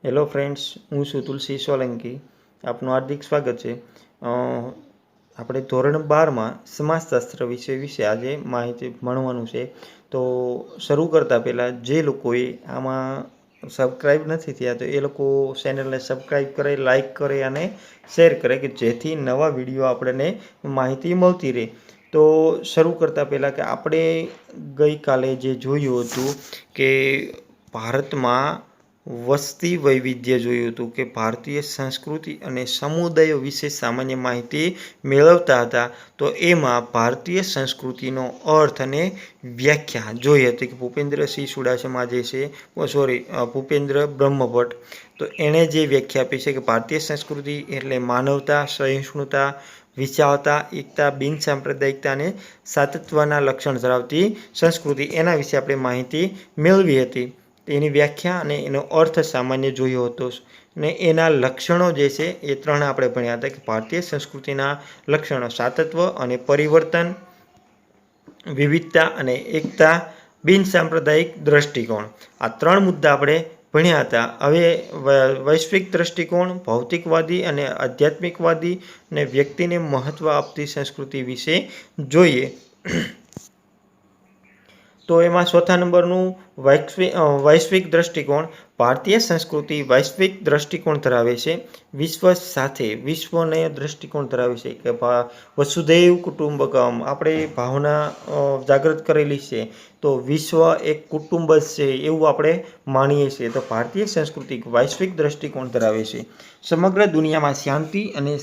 Hello friends, હું છું તુલસી સોલંકી. આપનું હાર્દિક સ્વાગત છે. આપણે ધોરણ 12માં સમાજશાસ્ત્ર વિશે આજે માહિતી ભણવાનું છે. તો શરૂ કરતાં પહેલાં જે લોકોએ આમાં સબસ્ક્રાઈબ નથી થયા તો એ લોકો ચેનલને સબસ્ક્રાઈબ કરે, લાઈક કરે અને શેર કરે કે જેથી નવા વિડીયો આપણને માહિતી મળતી રહે. તો શરૂ કરતાં પહેલાં કે આપણે ગઈકાલે જે જોયું હતું કે ભારતમાં વસ્તી વૈવિધ્ય જોયું હતું કે ભારતીય સંસ્કૃતિ અને સમુદાયો વિશે સામાન્ય માહિતી મેળવતા હતા. તો એમાં ભારતીય સંસ્કૃતિનો અર્થ અને વ્યાખ્યા જોઈ હતી કે ભૂપેન્દ્રસિંહ ચુડાસમા જે છે ભૂપેન્દ્ર બ્રહ્મભટ્ટ, તો એણે જે વ્યાખ્યા આપી છે કે ભારતીય સંસ્કૃતિ એટલે માનવતા, સહિષ્ણુતા, વિશાળતા, એકતા, બિન સાંપ્રદાયિકતા અને સાતત્વના લક્ષણ ધરાવતી સંસ્કૃતિ. એના વિશે આપણે માહિતી મેળવી હતી. એની વ્યાખ્યા અને એનો અર્થ સામાન્ય જોયો હતો ને એના લક્ષણો જે છે એ ત્રણ આપણે ભણ્યા હતા કે ભારતીય સંસ્કૃતિના લક્ષણો સાતત્વ અને પરિવર્તન, વિવિધતા અને એકતા, બિન સાંપ્રદાયિક દ્રષ્ટિકોણ. આ ત્રણ મુદ્દા આપણે ભણ્યા હતા. હવે વૈશ્વિક દ્રષ્ટિકોણ, ભૌતિકવાદી અને આધ્યાત્મિકવાદી અને વ્યક્તિને મહત્વ આપતી સંસ્કૃતિ વિશે જોઈએ. તો એમાં ચોથા નંબરનું વૈશ્વિક દ્રષ્ટિકોણ. ભારતીય સંસ્કૃતિ વૈશ્વિક દ્રષ્ટિકોણ ધરાવે છે. વિશ્વને દ્રષ્ટિકોણ ધરાવે છે કે વસુધૈવ કુટુંબકમ, આપણે ભાવના જાગૃત કરેલી છે. તો વિશ્વ એક કુટુંબ જ છે એવું આપણે માનીએ છીએ. તો ભારતીય સંસ્કૃતિ વૈશ્વિક દ્રષ્ટિકોણ ધરાવે છે. સમગ્ર દુનિયામાં શાંતિ અને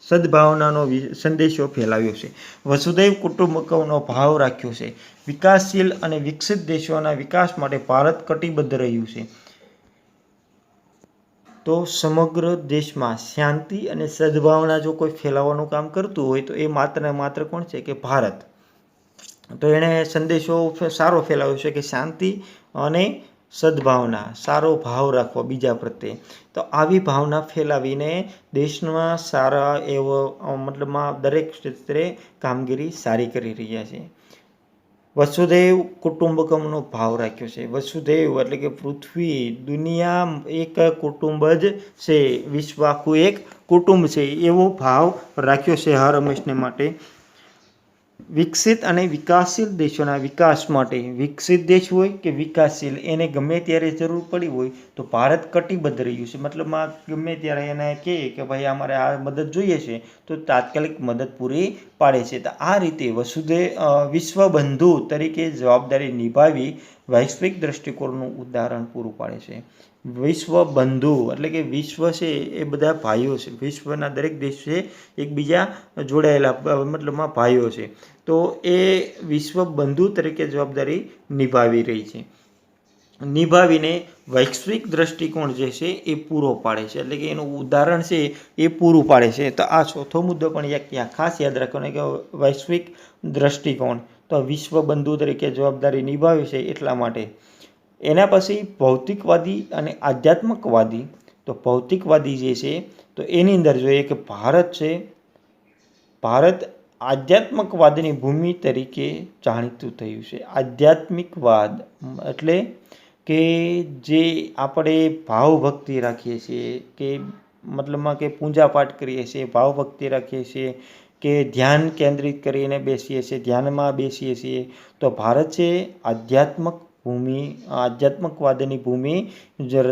સદભાવનાનો સંદેશો ફેલાવ્યો છે. વસુધૈવ કુટુંબકમનો ભાવ રાખ્યો છે. વિકાસશીલ અને વિકસિત દેશોના વિકાસ માટે ભારત કટિબદ્ધ રહ્યું છે. તો સમગ્ર દેશમાં શાંતિ અને સદભાવના જો કોઈ ફેલાવવાનું કામ કરતું હોય તો એ માત્ર ને માત્ર કોણ છે કે ભારત. તો એણે સંદેશો સારો ફેલાવ્યો છે કે શાંતિ અને સદભાવના, સારો ભાવ રાખવો બીજા પ્રત્યે. તો આવી ભાવના ફેલાવીને દેશમાં સારા એવો મતલબમાં દરેક ક્ષેત્રે કામગીરી સારી કરી રહ્યા છે. વસુધૈવ કુટુંબકમનો ભાવ રાખ્યો છે. વસુધૈવ એટલે કે પૃથ્વી, દુનિયા એક કુટુંબ જ છે, વિશ્વ આખું એક કુટુંબ છે એવો ભાવ રાખ્યો છે હર હંમેશને માટે. વિકસિત અને વિકાસશીલ દેશોના વિકાસ માટે, વિકસિત દેશ હોય કે વિકાસશીલ, એને ગમે ત્યારે જરૂર પડી હોય તો ભારત કટિબદ્ધ રહ્યું છે. મતલબમાં ગમે ત્યારે એને કહે કે ભાઈ અમારે આ મદદ જોઈએ છે તો તાત્કાલિક મદદ પૂરી પાડે છે. તો આ રીતે વિશ્વબંધુ તરીકે જવાબદારી નિભાવી વૈશ્વિક દ્રષ્ટિકોણનું ઉદાહરણ પૂરું પાડે છે. વિશ્વબંધુ એટલે કે વિશ્વ છે એ બધા ભાઈઓ છે. વિશ્વના દરેક દેશ છે એકબીજા જોડાયેલા મતલબમાં ભાઈઓ છે. તો એ વિશ્વબંધુ તરીકે જવાબદારી નિભાવી રહી છે. નિભાવીને વૈશ્વિક દ્રષ્ટિકોણ જે છે એ પૂરો પાડે છે, એટલે કે એનું ઉદાહરણ છે એ પૂરું પાડે છે. તો આ ચોથો મુદ્દો પણ ખાસ યાદ રાખવાનો કે વૈશ્વિક દ્રષ્ટિકોણ, તો વિશ્વબંધુ તરીકે જવાબદારી નિભાવે છે એટલા માટે. એના પછી ભૌતિકવાદી અને આધ્યાત્મિકવાદી. તો ભૌતિકવાદી જે છે તો એની અંદર જોઈએ કે ભારત છે, ભારત આધ્યાત્મિકવાદની ભૂમિ તરીકે જાણીતું થયું છે. આધ્યાત્મિકવાદ એટલે કે જે આપણે ભાવભક્તિ રાખીએ છીએ કે મતલબમાં કે પૂજાપાઠ કરીએ છીએ, ભાવભક્તિ રાખીએ છીએ કે ધ્યાન કેન્દ્રિત કરીને બેસીએ છીએ, ધ્યાનમાં બેસીએ છીએ, તો ભારત છે આધ્યાત્મિકવાદની ભૂમિ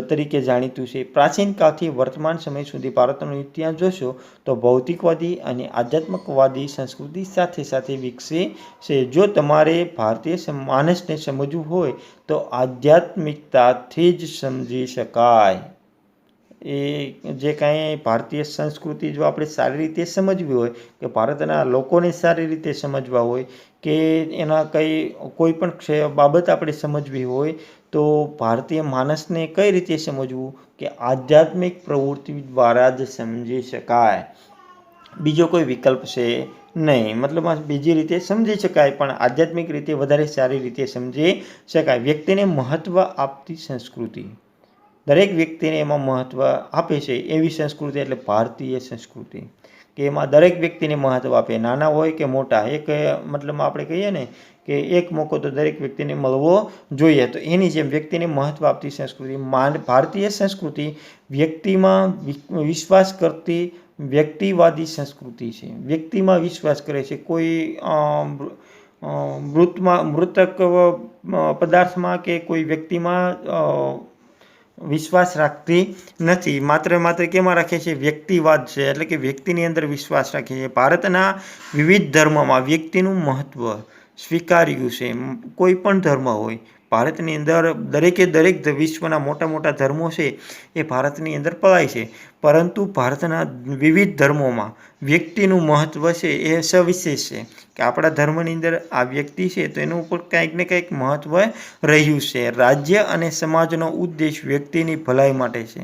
તરીકે જાણીતું છે. પ્રાચીન કાળથી વર્તમાન સમય સુધી ભારતનો ઇતિહાસ જોશો તો ભૌતિકવાદી અને આધ્યાત્મિકવાદી સંસ્કૃતિ સાથે સાથે વિકસે છે. જો તમારે ભારતીય માનસને સમજવું હોય તો આધ્યાત્મિકતાથી જ સમજી શકાય. એ જે કાંઈ ભારતીય સંસ્કૃતિ જો આપણે સારી રીતે સમજવી હોય કે ભારતના લોકોને સારી રીતે સમજવા હોય કે એના કોઈ પણ બાબત આપણે સમજવી હોય તો ભારતીય માણસને કઈ રીતે સમજવું કે આધ્યાત્મિક પ્રવૃત્તિ દ્વારા જ સમજી શકાય. બીજો કોઈ વિકલ્પ છે નહીં. મતલબ બીજી રીતે સમજી શકાય પણ આધ્યાત્મિક રીતે વધારે સારી રીતે સમજી શકાય. વ્યક્તિને મહત્ત્વ આપતી સંસ્કૃતિ. દરેક વ્યક્તિને એમાં મહત્ત્વ આપે છે એવી સંસ્કૃતિ એટલે ભારતીય સંસ્કૃતિ, કે એમાં દરેક વ્યક્તિને મહત્ત્વ આપે, નાના હોય કે મોટા. એક મતલબ આપણે કહીએ ને કે એક મોકો તો દરેક વ્યક્તિને મળવો જોઈએ, તો એની જેમ વ્યક્તિને મહત્ત્વ આપતી સંસ્કૃતિ ભારતીય સંસ્કૃતિ વ્યક્તિમાં વિશ્વાસ કરતી વ્યક્તિવાદી સંસ્કૃતિ છે. વ્યક્તિમાં વિશ્વાસ કરે છે, કોઈ મૃતક પદાર્થમાં કે કોઈ વ્યક્તિમાં વિશ્વાસ રાખતી નથી. માત્ર કેમાં રાખે છે? વ્યક્તિવાદ છે, એટલે કે વ્યક્તિની અંદર વિશ્વાસ રાખે છે. ભારતના વિવિધ ધર્મોમાં વ્યક્તિનું મહત્ત્વ સ્વીકાર્યું છે. કોઈ પણ ધર્મ હોય, ભારતની અંદર દરેક વિશ્વના મોટા ધર્મો છે એ ભારતની અંદર પળાય છે, પરંતુ ભારતના વિવિધ ધર્મોમાં વ્યક્તિનું મહત્ત્વ છે એ સવિશેષ છે, કે આપણા ધર્મની અંદર આ વ્યક્તિ છે તો એનું ઉપર કંઈક ને કંઈક મહત્ત્વ રહ્યું છે. રાજ્ય અને સમાજનો ઉદ્દેશ વ્યક્તિની ભલાઈ માટે છે.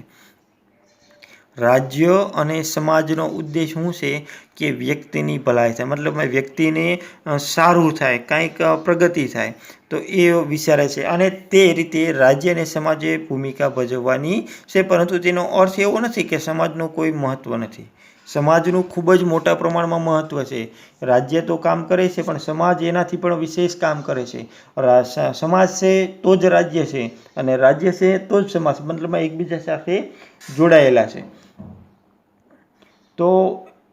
રાજ્ય અને સમાજનો ઉદ્દેશ શું છે? કે વ્યક્તિની ભલાઈ થાય, મતલબ વ્યક્તિને સારું થાય, કંઈક પ્રગતિ થાય, તો એ વિચારે છે. અને તે રીતે રાજ્ય અને સમાજે ભૂમિકા ભજવવાની છે, પરંતુ તેનો અર્થ એવો નથી કે સમાજનું કોઈ મહત્ત્વ નથી. સમાજનું ખૂબ જ મોટા પ્રમાણમાં મહત્ત્વ છે. રાજ્ય તો કામ કરે છે, પણ સમાજ એનાથી પણ વિશેષ કામ કરે છે. સમાજ છે તો જ રાજ્ય છે, અને રાજ્ય છે તો જ સમાજ, મતલબ એકબીજા સાથે જોડાયેલા છે. તો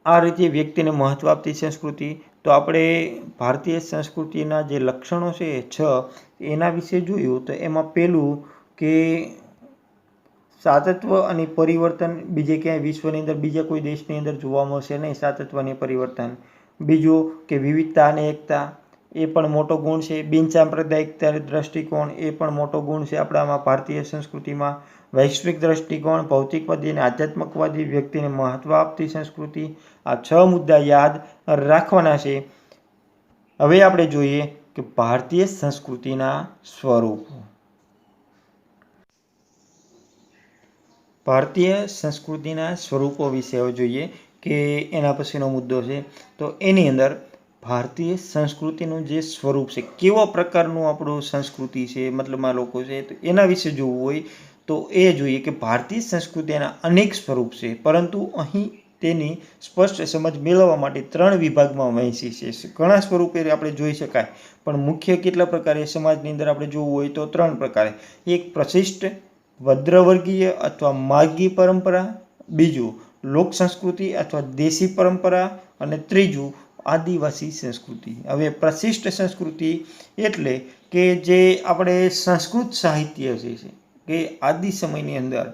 આ રીતે વ્યક્તિને મહત્ત્વ આપતી સંસ્કૃતિ. તો આપણે ભારતીય સંસ્કૃતિના જે લક્ષણો છે 6 એના વિશે જોયું, તો એમાં પહેલું કે સાતત્વ અને પરિવર્તન બીજે ક્યાંય વિશ્વની અંદર બીજા કોઈ દેશની અંદર જોવા મળશે નહીં, સાતત્વ અને પરિવર્તન. બીજું કે વિવિધતા અને એકતા, એ પણ મોટો ગુણ છે. બિનસાંપ્રદાયિકતા દ્રષ્ટિકોણ, એ પણ મોટો ગુણ છે આપણામાં ભારતીય સંસ્કૃતિમાં. વૈશ્વિક દ્રષ્ટિકોણ, ભૌતિકવાદી અને આધ્યાત્મકવાદી વ્યક્તિને મહત્ત્વ આપતી સંસ્કૃતિ. આ 6 મુદ્દા યાદ રાખવાના છે. હવે આપણે જોઈએ કે ભારતીય સંસ્કૃતિના સ્વરૂપો. ભારતીય સંસ્કૃતિના સ્વરૂપો વિશે હવે જોઈએ, કે એના પછીનો મુદ્દો છે. તો એની અંદર ભારતીય સંસ્કૃતિનું જે સ્વરૂપ છે, કેવા પ્રકારનું આપણું સંસ્કૃતિ છે, મતલબમાં લોકો છે, તો એના વિશે જોવું હોય તો એ જોઈએ કે ભારતીય સંસ્કૃતિના અનેક સ્વરૂપ છે, પરંતુ અહીં તેની સ્પષ્ટ સમજ મેળવવા માટે 3 વિભાગમાં વહેંચી છે. ઘણા સ્વરૂપે આપણે જોઈ શકાય, પણ મુખ્ય કેટલા પ્રકારે સમાજની અંદર આપણે જોવું હોય તો 3 પ્રકારે. એક પ્રશિષ્ટ ભદ્રવર્ગીય અથવા માર્ગી પરંપરા, બીજું લોક સંસ્કૃતિ અથવા દેશી પરંપરા, અને ત્રીજું આદિવાસી સંસ્કૃતિ. હવે પ્રશિષ્ટ સંસ્કૃતિ એટલે કે જે આપણે સંસ્કૃત સાહિત્ય જે છે, કે આદિ સમયની અંદર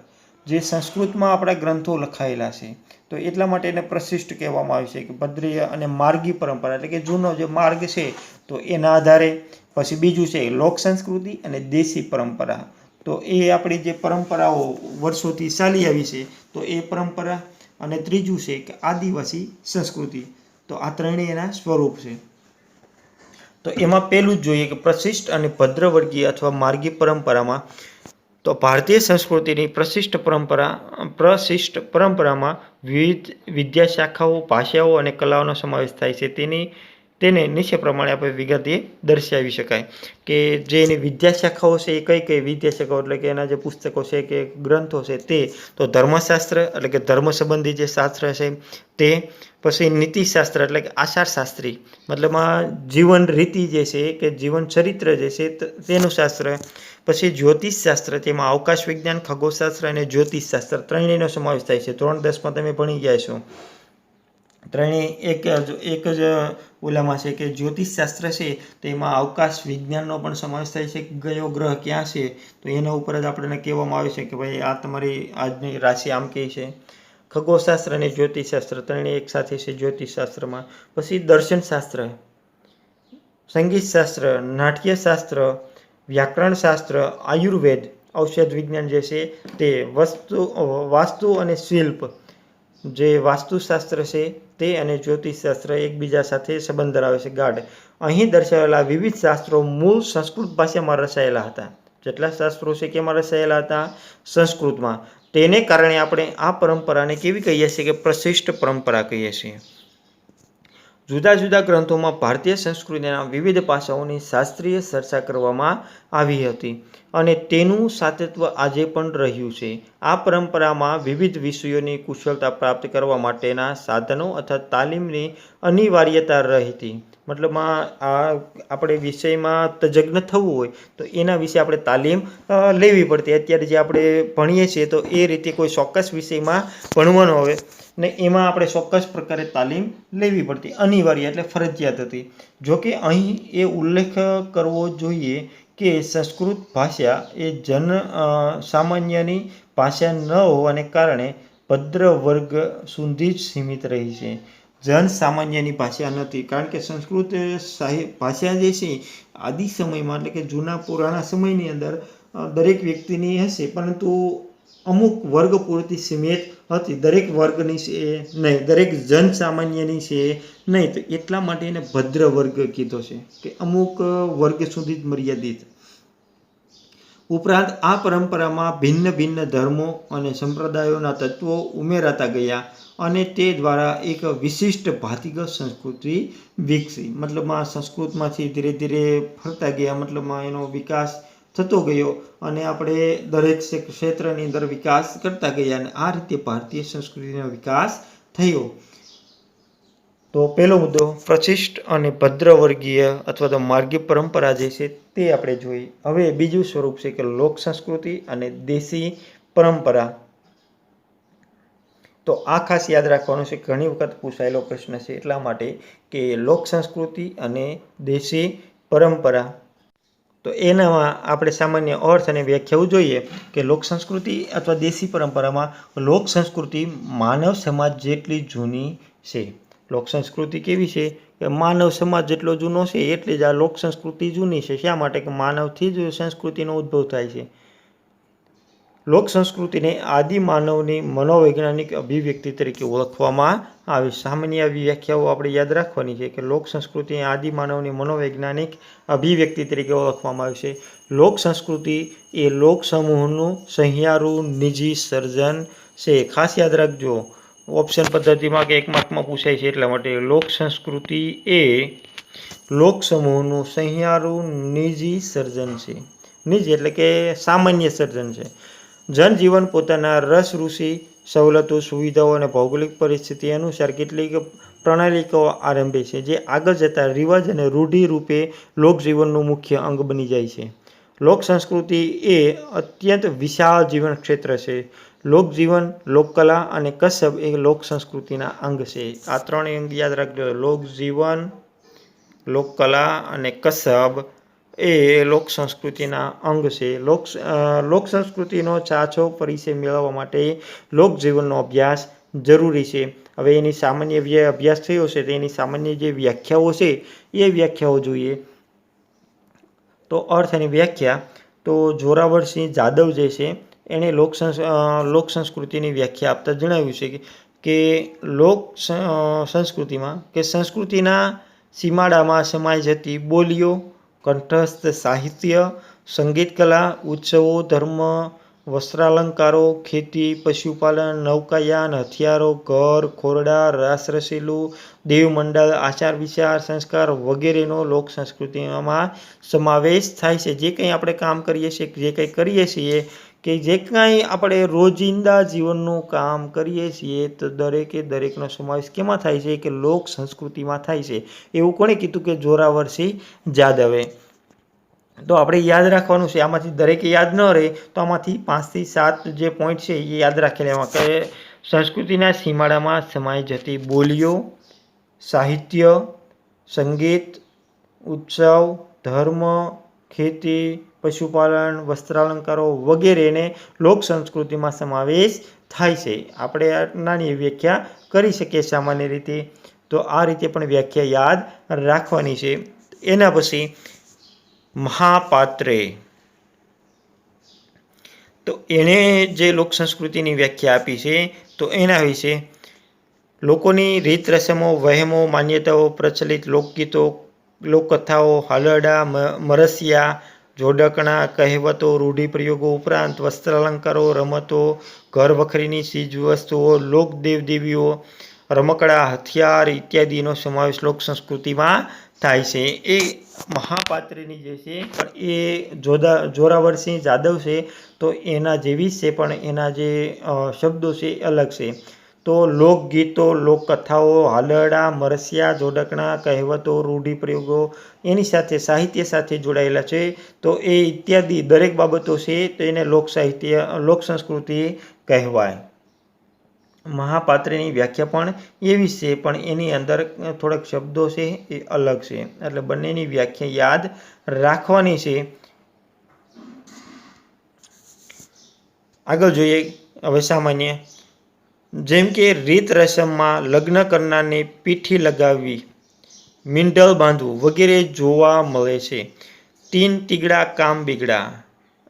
જે સંસ્કૃતમાં આપણા ગ્રંથો લખાયેલા છે, તો એટલા માટે એને પ્રશિષ્ટ કહેવામાં આવે છે. કે ભદ્રીય અને માર્ગી પરંપરા એટલે કે જૂનો જે માર્ગ છે તો એના આધારે. પછી બીજું છે લોક સંસ્કૃતિ અને દેશી પરંપરા, તો એ આપણી જે પરંપરાઓ વર્ષોથી ચાલી આવી છે તો એ પરંપરા. અને ત્રીજું છે કે આદિવાસી સંસ્કૃતિ. તો આ ત્રણેય એના સ્વરૂપ છે. તો એમાં પહેલું જ જોઈએ કે પ્રશિષ્ટ અને ભદ્રવર્ગીય અથવા માર્ગી પરંપરામાં. તો ભારતીય સંસ્કૃતિની પ્રશિષ્ટ પરંપરામાં વિવિધ વિદ્યા શાખાઓ, ભાષાઓ અને કલાઓનો સમાવેશ થાય છે. તેને નીચે પ્રમાણે આપણે વિગતે દર્શાવી શકાય, કે જે એની વિદ્યા શાખાઓ છે એ કઈ વિદ્યા શાખાઓ, એટલે કે એના જે પુસ્તકો છે કે ગ્રંથો છે તે. તો ધર્મશાસ્ત્ર એટલે કે ધર્મ સંબંધી જે શાસ્ત્ર છે તે. પછી નીતિશાસ્ત્ર એટલે કે આચારશાસ્ત્રી, મતલબમાં જીવન રીતિ જે છે કે જીવન ચરિત્ર જે છે તેનું શાસ્ત્ર. પછી જ્યોતિષશાસ્ત્ર, તેમાં અવકાશ વિજ્ઞાન, ખગોળશાસ્ત્ર અને જ્યોતિષશાસ્ત્ર ત્રણેયનો સમાવેશ થાય છે. 3-10માં તમે ભણી ગયા છો. ત્રણેય એક જ ઓલામાં છે કે જ્યોતિષશાસ્ત્ર છે તેમાં અવકાશ વિજ્ઞાનનો પણ સમાવેશ થાય છે. કયો ગ્રહ ક્યાં છે તો એના ઉપર જ આપણને કહેવામાં આવે છે કે ભાઈ આ તમારી આજની રાશિ આમ કહે છે. ખગોળશાસ્ત્ર અને જ્યોતિષશાસ્ત્ર ત્રણેય એક સાથે છે જ્યોતિષશાસ્ત્રમાં. પછી દર્શનશાસ્ત્ર, સંગીતશાસ્ત્ર, નાટ્યશાસ્ત્ર, વ્યાકરણશાસ્ત્ર, આયુર્વેદ, ઔષધ વિજ્ઞાન જે છે તે, વાસ્તુ અને શિલ્પ, જે વાસ્તુશાસ્ત્ર છે તે અને જ્યોતિષશાસ્ત્ર એકબીજા સાથે સંબંધ ધરાવે છે ગાઢ. અહીં દર્શાવેલા વિવિધ શાસ્ત્રો મૂળ સંસ્કૃત ભાષામાં રચાયેલા હતા. જેટલા શાસ્ત્રો છે કેમાં રચાયેલા હતા? સંસ્કૃતમાં. તેને કારણે આપણે આ પરંપરાને કેવી કહીએ છીએ? કે પ્રશિષ્ટ પરંપરા કહીએ છીએ. જુદા જુદા ગ્રંથોમાં ભારતીય સંસ્કૃતિના વિવિધ પાસાઓની શાસ્ત્રીય ચર્ચા કરવામાં આવી હતી અને તેનું સાતત્વ આજે પણ રહ્યું છે. આ પરંપરામાં વિવિધ વિષયોની કુશળતા પ્રાપ્ત કરવા માટેના સાધનો અથવા તાલીમની અનિવાર્યતા રહી હતી. મતલબમાં આપણે વિષયમાં તજજ્ઞ થવું હોય તો એના વિશે આપણે તાલીમ લેવી પડતી. અત્યારે જે આપણે ભણીએ છીએ તો એ રીતે કોઈ ચોક્કસ વિષયમાં ભણવાનો હોય ને એમાં આપણે ચોક્કસ પ્રકારે તાલીમ લેવી પડતી, અનિવાર્ય એટલે ફરજિયાત હતી. જોકે અહીં એ ઉલ્લેખ કરવો જોઈએ કે સંસ્કૃત ભાષા એ સામાન્યની ભાષા ન હોવાને કારણે ભદ્ર વર્ગ સુધી જ સીમિત રહી છે. સામાન્યની ભાષા નથી, કારણ કે સંસ્કૃત ભાષા જે છે આદિ સમયમાં એટલે કે જૂના પુરાણા સમયની અંદર દરેક વ્યક્તિની હશે, પરંતુ અમુક વર્ગ પૂરતી સીમિત હતી. દરેક વર્ગની છે નહીં, દરેક સામાન્યની છે નહીં. તો એટલા માટે એને ભદ્ર વર્ગ કીધો છે કે અમુક વર્ગ સુધી જ મર્યાદિત. ઉપરાંત આ પરંપરામાં ભિન્ન ભિન્ન ધર્મો અને સંપ્રદાયોના તત્વો ઉમેરાતા ગયા અને તે દ્વારા એક વિશિષ્ટ ભાતીગત સંસ્કૃતિ વિકસી. મતલબમાં સંસ્કૃતમાંથી ધીરે ધીરે ફરતા ગયા, મતલબમાં એનો વિકાસ થતો ગયો અને આપણે દરેક ક્ષેત્રની અંદર વિકાસ કરતા ગયા અને આ રીતે ભારતીય સંસ્કૃતિનો વિકાસ થયો. તો પહેલો મુદ્દો પ્રશિષ્ટ અને ભદ્રવર્ગીય અથવા તો માર્ગી પરંપરા જે છે તે આપણે જોઈ. હવે બીજું સ્વરૂપ છે કે લોક સંસ્કૃતિ અને દેશી પરંપરા. તો આ ખાસ યાદ રાખવાનું છે, ઘણી વખત પૂછાયેલો પ્રશ્ન છે, એટલા માટે કે લોક સંસ્કૃતિ અને દેશી પરંપરા. તો એનામાં આપણે સામાન્ય અર્થ અને વ્યાખ્યાઓ જોઈએ કે લોક સંસ્કૃતિ અથવા દેશી પરંપરામાં લોક સંસ્કૃતિ માનવ સમાજ જેટલી જૂની છે. લોક સંસ્કૃતિ કેવી છે કે માનવ સમાજ જેટલો જૂનો છે એટલે જ આ લોક સંસ્કૃતિ જૂની છે. શા માટે? કે માનવથી જ સંસ્કૃતિનો ઉદ્ભવ થાય છે. લોક સંસ્કૃતિને આદિ માનવની મનોવૈજ્ઞાનિક અભિવ્યક્તિ તરીકે ઓળખવામાં આવે. સામાન્ય વ્યાખ્યાઓ આપણે યાદ રાખવાની છે કે લોક સંસ્કૃતિ આદિ માનવની મનોવૈજ્ઞાનિક અભિવ્યક્તિ તરીકે ઓળખવામાં આવે છે. લોક સંસ્કૃતિ એ લોક સમૂહનું સહિયારું નિજી સર્જન છે. ખાસ યાદ રાખજો, ઓપ્શન પદ્ધતિમાં કે એક માર્કમાં પૂછાય છે એટલા માટે. લોક સંસ્કૃતિ એ લોક સમૂહનું સહિયારું નિજી સર્જન છે. નિજી એટલે કે સામાન્ય સર્જન છે. જનજીવન પોતાના રસ ઋષિ, સવલતો, સુવિધાઓ અને ભૌગોલિક પરિસ્થિતિ અનુસાર કેટલીક પ્રણાલિકાઓ આરંભે છે જે આગળ જતાં રિવાજ અને રૂઢિ રૂપે લોકજીવનનું મુખ્ય અંગ બની જાય છે. લોક સંસ્કૃતિ એ અત્યંત વિશાળ જીવન ક્ષેત્ર છે. લોકજીવન, લોકકલા અને કસબ એ લોક સંસ્કૃતિના અંગ છે. આ ત્રણેય અંગ યાદ રાખજો. લોકજીવન, લોકકલા અને કસબ એ લોક સંસ્કૃતિના અંગ છે. લોક સંસ્કૃતિનો સાચો પરિચય મેળવવા માટે લોકજીવનનો અભ્યાસ જરૂરી છે. હવે એની સામાન્ય અભ્યાસ થયો છે તો એની સામાન્ય જે વ્યાખ્યાઓ છે એ વ્યાખ્યાઓ જોઈએ. તો અર્થ અને વ્યાખ્યા. તો જોરાવરસિંહ જાદવ જે છે એણે લોક સંસ્કૃતિની વ્યાખ્યા આપતા જણાવ્યું છે કે લોક સંસ્કૃતિમાં કે સંસ્કૃતિના સીમાડામાં સમાઈ જતી બોલીઓ, કંઠસ્થ સાહિત્ય, સંગીત કલા, ઉત્સવો, ધર્મ, વસ્ત્રાલંકારો, ખેતી, પશુપાલન, નૌકાયાન, હથિયારો, ઘર, ખોરડા, રાસરસીલું, દેવમંડળ, આચાર વિચાર, સંસ્કાર વગેરેનો લોક સંસ્કૃતિમાં સમાવેશ થાય છે. જે કંઈ આપણે કામ કરીએ છીએ, જે કંઈ કરીએ છીએ કે જે કાંઈ આપણે રોજિંદા જીવનનું કામ કરીએ છીએ તો દરેકનો સમાવેશ કેમાં થાય છે? કે લોક સંસ્કૃતિમાં થાય છે. એવું કોણે કીધું? કે જોરાવરસિંહ જાદવે. તો આપણે યાદ રાખવાનું છે. આમાંથી દરેકે યાદ ન રહે તો આમાંથી 5 થી 7 જે પોઈન્ટ છે એ યાદ રાખી લેવા કે સંસ્કૃતિના સીમાડામાં સમાઈ જતી બોલીઓ, સાહિત્ય, સંગીત, ઉત્સવ, ધર્મ, ખેતી, પશુપાલન, વસ્ત્રાલંકારો વગેરેને લોક સંસ્કૃતિમાં સમાવેશ થાય છે. આપણે નાની વ્યાખ્યા કરી શકીએ સામાન્ય રીતે. તો આ રીતે પણ વ્યાખ્યા યાદ રાખવાની છે. એના પછી મહાપાત્રે, તો એણે જે લોક સંસ્કૃતિની વ્યાખ્યા આપી છે તો એના વિશે લોકોની રીત રસમો, વહેમો, માન્યતાઓ, પ્રચલિત લોકગીતો, લોકકથાઓ, હાલરડા, મરસિયા, જોડકણા, કહેવતો, રૂઢિપ્રયોગો ઉપરાંત વસ્ત્રાલંકારો, રમતો, ઘર વખરીની ચીજવસ્તુઓ, લોક દેવદેવીઓ, રમકડા, હથિયાર ઇત્યાદિનો સમાવેશ લોક સંસ્કૃતિમાં થાય છે. એ મહાપાત્રની જે છે પણ એ જોરાવરસિંહ જાદવ છે તો એના જેવી જ છે, પણ એના જે શબ્દો છે એ અલગ છે. તો લોકગીતો, લોકકથાઓ, હાલરડા, મરસિયા, જોડકણા, કહેવતો, રૂઢિપ્રયોગો એની સાથે સાહિત્ય સાથે જોડાયેલા છે. તો એ ઇત્યાદિ દરેક બાબતો છે તો એને લોક સાહિત્ય, લોક સંસ્કૃતિ કહેવાય. મહાપાત્રની વ્યાખ્યા પણ એવી જ છે, પણ એની અંદર થોડાક શબ્દો છે એ અલગ છે. એટલે બંનેની વ્યાખ્યા યાદ રાખવાની છે. આગળ જોઈએ હવે સામાન્ય. જેમ કે રીત રસમમાં લગ્ન કરનારને પીઠી લગાવવી, મીંઢળ બાંધવું વગેરે જોવા મળે છે. 3 તીગડા કામ બીગડા.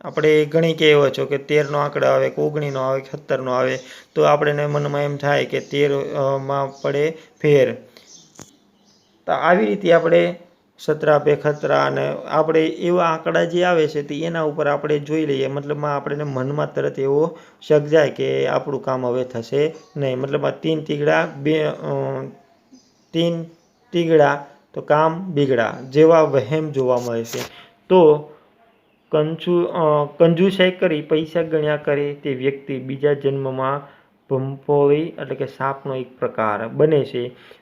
આપણે ઘણી કહેવતો કે 13નો આંકડો આવે કે 19નો આવે કે 17નો આવે તો આપણે મનમાં એમ થાય કે 13માં પડે ફેર. તો આવી રીતે આપણે 17 પે ખતરા અને આપણે એવા આંકડા જે આવે છે તો એના ઉપર આપણે જોઈ લઈએ. મતલબમાં આપણે મનમાં તરત એવો શક જાય કે આપણું કામ હવે થશે નહીં. મતલબમાં 3 તીગડા 3 તીગડા તો કામ બીગડા જેવા વહેમ જોવા મળે છે. તો કંજુસાઈ કરી પૈસા ગણ્યા કરે તે વ્યક્તિ બીજા જન્મમાં ભંપોળી એટલે કે સાપનો એક પ્રકાર બને છે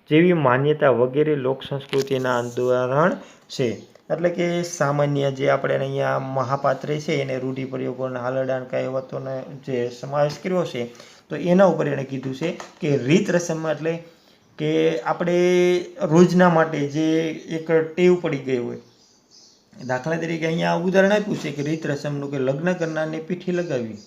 જેવી માન્યતા વગેરે લોક સંસ્કૃતિના ઉદાહરણ છે. એટલે કે સામાન્ય જે આપણે અહીંયા મહાપાત્રે છે એને રૂઢિપ્રયોગોના હાલરડાન કહેવતોનો જે સમાવેશ કર્યો છે તો એના ઉપર એણે કીધું છે કે રીત રસમમાં એટલે કે આપણે રોજના માટે જે એક ટેવ પડી ગઈ હોય. દાખલા તરીકે અહીંયા ઉદાહરણ આપ્યું છે કે રીત રસમનું કે લગ્ન કરનારને પીઠી લગાવવી.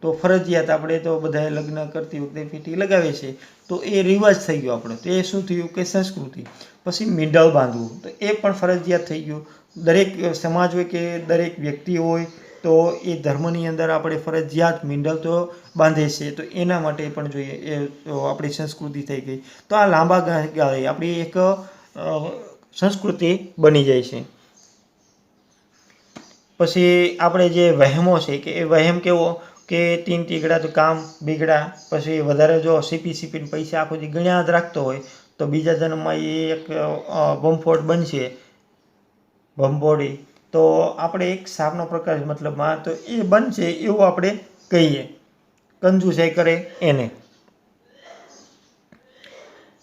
તો ફરજિયાત આપણે તો બધાએ લગ્ન કરતી વખતે પીઠી લગાવે છે તો એ રિવાજ થઈ ગયો આપણો. તો એ શું થયું કે સંસ્કૃતિ. પછી મીંઢળ બાંધવું તો એ પણ ફરજિયાત થઈ ગયું. દરેક સમાજ હોય કે દરેક વ્યક્તિ હોય તો એ ધર્મની અંદર આપણે ફરજિયાત મીંઢળ તો બાંધે છે. તો એના માટે પણ જોઈએ એ આપણી સંસ્કૃતિ થઈ ગઈ. તો આ લાંબા ગાળે આપણી એક સંસ્કૃતિ બની જાય છે. પછી આપણે જે વહેમો છે કે એ વહેમ કેવો કે 3 તીગડા તો કામ બીગડા. પછી વધારે જો સીપીને પૈસા આખો જે ગણ્યા જ રાખતો હોય તો બીજા જન્મમાં એ એક ભંફોડ બનશે, ભંભોળી. તો આપણે એક સાપનો પ્રકાર મતલબમાં તો એ બનશે એવું આપણે કહીએ. કંજુસાઈ કરે એને.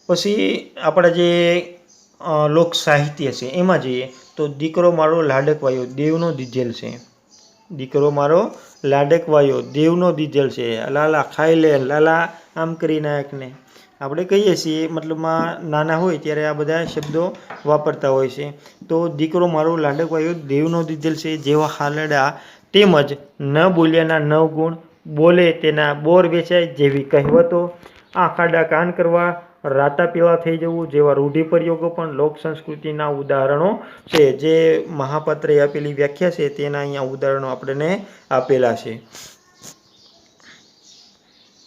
પછી આપણા જે લોક સાહિત્ય છે એમાં જોઈએ તો દીકરો મારો લાડકવાયો દેવનો દીધેલ છે. દીકરો મારો લાડકવાયો દેવનો દીધેલ છે. લાલા ખાઈ લે, લાલા આમ કરી નાખને આપણે કહીએ છીએ. મતલબમાં નાના હોય ત્યારે આ બધા શબ્દો વાપરતા હોય છે. તો દીકરો મારો લાડકવાયો દેવનો દીધેલ છે જેવા હાલરડા તેમજ ન બોલ્યાના 9 ગુણ, બોલે તેના બોર વેચાય જેવી કહેવતો, આંખાડા કાન કરવા, રાતા પીળા થઈ જવું જેવા રૂઢિપ્રયોગો પણ લોક સંસ્કૃતિના ઉદાહરણો છે. જે મહાપાત્રે આપેલી વ્યાખ્યા છે તેના અહીંયા ઉદાહરણો આપણને આપેલા છે.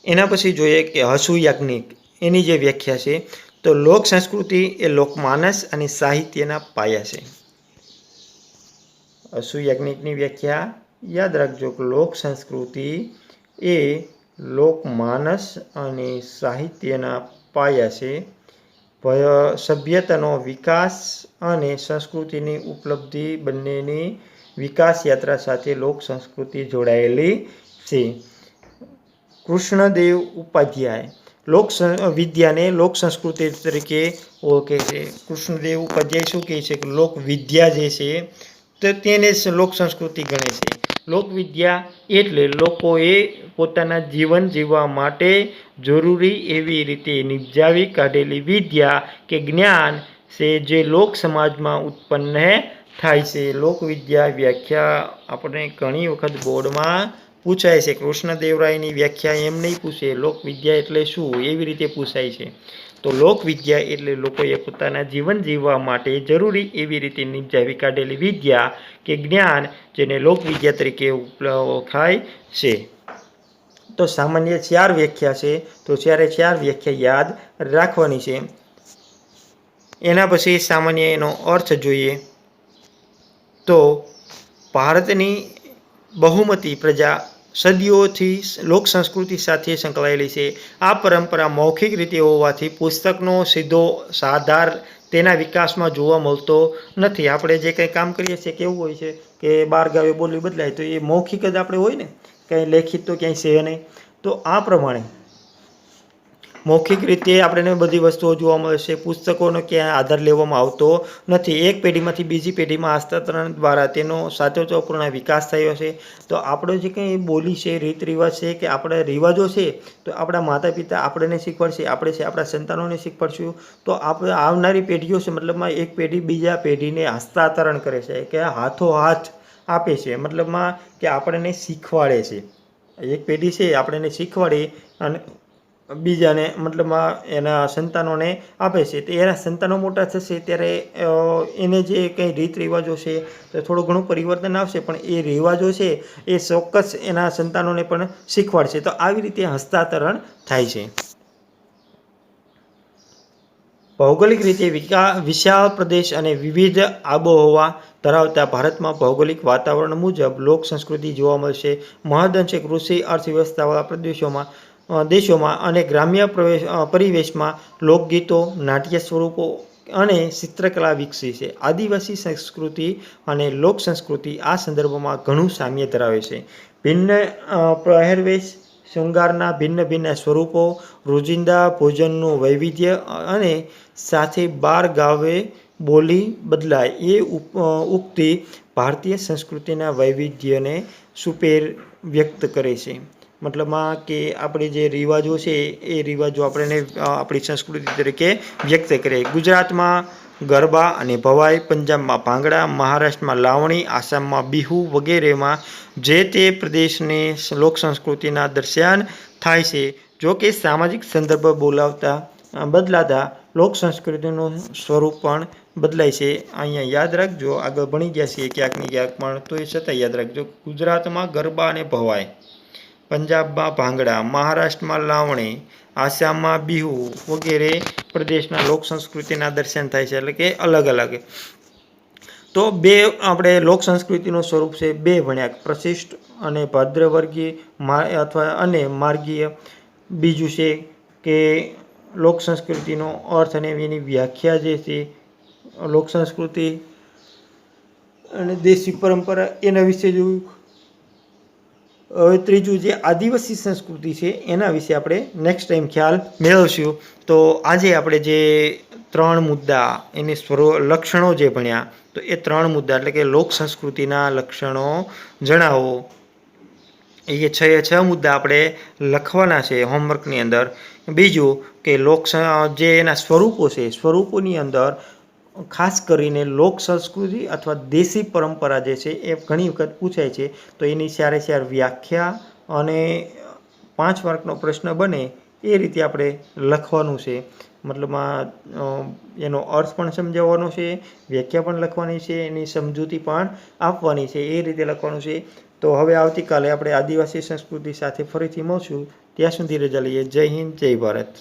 એના પછી જોઈએ કે હસુ યાજ્ઞિક એની જે વ્યાખ્યા છે તો લોક સંસ્કૃતિ એ લોકમાનસ અને સાહિત્યના પાયા છે. હસુ યાજ્ઞિકની વ્યાખ્યા યાદ રાખજો કે લોક સંસ્કૃતિ એ લોકમાનસ અને સાહિત્યના પાયા છે. સભ્યતાનો વિકાસ અને સંસ્કૃતિની ઉપલબ્ધિ બંનેની વિકાસ યાત્રા સાથે લોક સંસ્કૃતિ જોડાયેલી છે. કૃષ્ણદેવ ઉપાધ્યાય લોક વિદ્યાને લોક સંસ્કૃતિ તરીકે ઓળખે છે. કૃષ્ણદેવ ઉપાધ્યાય શું કહે છે કે લોક વિદ્યા જે છે તો તેને લોક સંસ્કૃતિ ગણે છે. લોકવિદ્યા એટલે લોકોએ પોતાના જીવન જીવવા માટે જરૂરી એવી રીતે નિપજાવી કાઢેલી વિદ્યા કે જ્ઞાન છે જે લોક સમાજમાં ઉત્પન્ન થાય છે. લોકવિદ્યા વ્યાખ્યા આપણે ઘણી વખત બોર્ડમાં પૂછાય છે. કૃષ્ણદેવરાયની વ્યાખ્યા એમ નહીં પૂછે લોકવિદ્યા એટલે શું એવી રીતે પૂછાય છે. તો લોકવિદ્યા એટલે લોકોએ પોતાના જીવન જીવવા માટે જરૂરી એવી રીતે નિપજાવી કાઢેલી વિદ્યા કે જ્ઞાન જેને લોકવિદ્યા તરીકે ઓળખાય છે. તો સામાન્ય 4 વ્યાખ્યા છે તો 4 વ્યાખ્યા યાદ રાખવાની છે. એના પછી સામાન્ય એનો અર્થ જોઈએ તો ભારતની બહુમતી પ્રજા સદીઓથી લોક સંસ્કૃતિ સાથે સંકળાયેલી છે. આ પરંપરા મૌખિક રીતે હોવાથી પુસ્તકનો સીધો આધાર તેના વિકાસમાં જોવા મળતો નથી. આપણે જે કંઈ કામ કરીએ છીએ કેવું હોય છે કે બાર ગાવે બોલી બદલાય તો એ મૌખિક જ આપણે હોય ને, કંઈ લેખિત તો ક્યાંય છે નહીં. તો આ પ્રમાણે મૌખિક રીતે આપણને બધી વસ્તુઓ જોવા મળે છે. પુસ્તકોનો ક્યાંય આધાર લેવામાં આવતો નથી. એક પેઢીમાંથી બીજી પેઢીમાં હસ્તાંતરણ દ્વારા તેનો સાચોપૂર્ણ વિકાસ થયો છે. તો આપણો જે કંઈ બોલી છે, રીત રિવાજ છે કે આપણા રિવાજો છે, તો આપણા માતા પિતા આપણને શીખવાડશે, આપણે છે આપણા સંતાનોને શીખવાડશું. તો આપણે આવનારી પેઢીઓ છે, મતલબમાં એક પેઢી બીજા પેઢીને હસ્તાંતરણ કરે છે કે હાથોહાથ આપે છે, મતલબમાં કે આપણને શીખવાડે છે. એક પેઢી છે આપણને શીખવાડી અને બીજાને મતલબમાં એના સંતાનોને આપે છે. તો એના સંતાનો મોટા થશે ત્યારે એને જે કંઈ રીત રિવાજો છે તો થોડું ઘણું પરિવર્તન આવશે, પણ એ રિવાજો છે એ ચોક્કસ એના સંતાનોને પણ શીખવાડશે. તો આવી રીતે હસ્તાંતરણ થાય છે. ભૌગોલિક રીતે વિશાળ પ્રદેશ અને વિવિધ આબોહવા ધરાવતા ભારતમાં ભૌગોલિક વાતાવરણ મુજબ લોક સંસ્કૃતિ જોવા મળશે. મહદઅંશે કૃષિ અર્થવ્યવસ્થાવાળા દેશોમાં અને ગ્રામ્ય પરિવેશમાં લોકગીતો, નાટ્ય સ્વરૂપો અને ચિત્રકલા વિકસી છે. આદિવાસી સંસ્કૃતિ અને લોક સંસ્કૃતિ આ સંદર્ભમાં ઘણું સામ્ય ધરાવે છે. ભિન્ન પહેરવેશ, શૃંગારના ભિન્ન ભિન્ન સ્વરૂપો, રોજિંદા ભોજનનું વૈવિધ્ય અને સાથે બાર ગાવે બોલી બદલાય એ ઉક્તિ ભારતીય સંસ્કૃતિના વૈવિધ્યને સુપેર વ્યક્ત કરે છે. મતલબમાં કે આપણે જે રિવાજો છે એ રિવાજો આપણને આપણી સંસ્કૃતિ તરીકે વ્યક્ત કરે. ગુજરાતમાં ગરબા અને ભવાઈ, પંજાબમાં ભાંગડા, મહારાષ્ટ્રમાં લાવણી, આસામમાં બિહુ વગેરેમાં જે તે પ્રદેશની લોક સંસ્કૃતિના દર્શાન થાય છે. જો કે સામાજિક સંદર્ભ બદલાતા લોક સંસ્કૃતિનું સ્વરૂપ પણ બદલાય છે. અહીંયા યાદ રાખજો, આગળ ભણી ગયા છીએ ક્યાંક ને ક્યાંક, પણ તો એ છતાં યાદ રાખજો. ગુજરાતમાં ગરબા અને ભવાઈ, પંજાબમાં ભાંગડા, મહારાષ્ટ્રમાં લાવણી, આસામમાં બિહુ વગેરે પ્રદેશના લોક સંસ્કૃતિના દર્શન થાય છે, એટલે કે અલગ અલગ. તો બે આપણે લોક સંસ્કૃતિનું સ્વરૂપ છે બે ભણ્યા, પ્રશિષ્ટ અને ભદ્રવર્ગીય અથવા અને માર્ગીય. બીજું છે કે લોક સંસ્કૃતિનો અર્થ અને એની વ્યાખ્યા જે છે, લોક સંસ્કૃતિ અને દેશી પરંપરા એના વિશે જોયું. હવે ત્રીજું જે આદિવાસી સંસ્કૃતિ છે એના વિશે આપણે નેક્સ્ટ ટાઈમ ખ્યાલ મેળવશું. તો આજે આપણે જે 3 મુદ્દા એની લક્ષણો જે ભણ્યા, તો એ 3 મુદ્દા એટલે કે લોક સંસ્કૃતિના લક્ષણો જણાવો, એ 6 મુદ્દા આપણે લખવાના છે હોમવર્કની અંદર. બીજું કે જે એના સ્વરૂપો છે, સ્વરૂપોની અંદર ખાસ કરીને લોક સંસ્કૃતિ અથવા દેશી પરંપરા જે છે એ ઘણી વખત પૂછાય છે. તો એની સારે વ્યાખ્યા અને 5 માર્કનો પ્રશ્ન બને એ રીતે આપણે લખવાનું છે. મતલબમાં એનો અર્થ પણ સમજાવવાનો છે, વ્યાખ્યા પણ લખવાની છે, એની સમજૂતી પણ આપવાની છે, એ રીતે લખવાનું છે. તો હવે આવતીકાલે આપણે આદિવાસી સંસ્કૃતિ સાથે ફરીથી મળશું. ત્યાં સુધી રજા લઈએ. જય હિન્દ, જય ભારત.